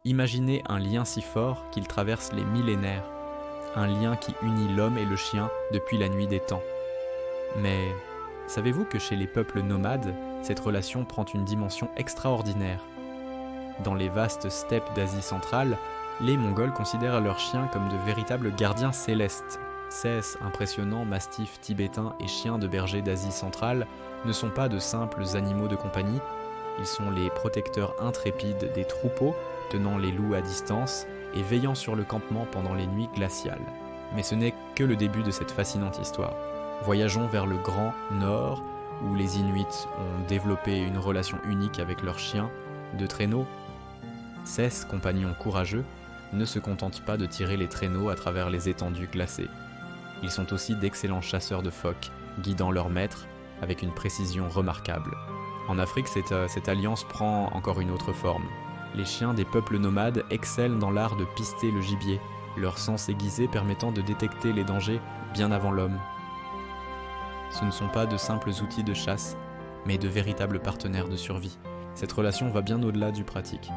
Imaginez un lien si fort qu'il traverse les millénaires, un lien qui unit l'homme et le chien depuis la nuit des temps. Mais savez-vous que chez les peuples nomades, cette relation prend une dimension extraordinaire ? Dans les vastes steppes d'Asie centrale, les Mongols considèrent leurs chiens comme de véritables gardiens célestes. Ces impressionnants mastifs tibétains et chiens de berger d'Asie centrale ne sont pas de simples animaux de compagnie, ils sont les protecteurs intrépides des troupeaux, tenant les loups à distance et veillant sur le campement pendant les nuits glaciales. Mais ce n'est que le début de cette fascinante histoire. Voyageons vers le Grand Nord, où les Inuits ont développé une relation unique avec leurs chiens de traîneau. Ces compagnons courageux ne se contentent pas de tirer les traîneaux à travers les étendues glacées. Ils sont aussi d'excellents chasseurs de phoques, guidant leurs maîtres avec une précision remarquable. En Afrique, cette alliance prend encore une autre forme. Les chiens des peuples nomades excellent dans l'art de pister le gibier, leur sens aiguisé permettant de détecter les dangers bien avant l'homme. Ce ne sont pas de simples outils de chasse, mais de véritables partenaires de survie. Cette relation va bien au-delà du pratique.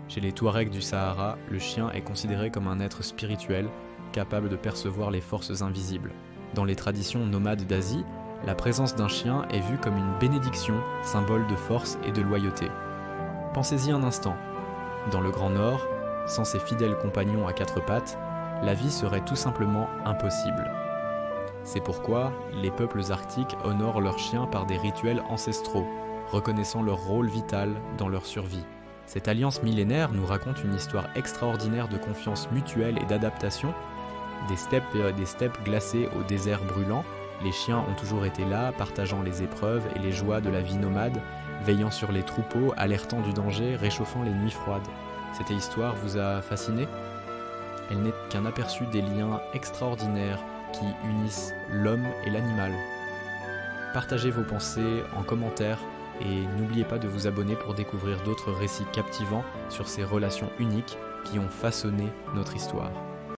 Chez les Touaregs du Sahara, le chien est considéré comme un être spirituel, capable de percevoir les forces invisibles. Dans les traditions nomades d'Asie, la présence d'un chien est vue comme une bénédiction, symbole de force et de loyauté. Pensez-y un instant. Dans le Grand Nord, sans ses fidèles compagnons à quatre pattes, la vie serait tout simplement impossible. C'est pourquoi les peuples arctiques honorent leurs chiens par des rituels ancestraux, reconnaissant leur rôle vital dans leur survie. Cette alliance millénaire nous raconte une histoire extraordinaire de confiance mutuelle et d'adaptation. Des steppes glacées au désert brûlant, les chiens ont toujours été là, partageant les épreuves et les joies de la vie nomade, veillant sur les troupeaux, alertant du danger, réchauffant les nuits froides. Cette histoire vous a fasciné ? Elle n'est qu'un aperçu des liens extraordinaires qui unissent l'homme et l'animal. Partagez vos pensées en commentaire et n'oubliez pas de vous abonner pour découvrir d'autres récits captivants sur ces relations uniques qui ont façonné notre histoire.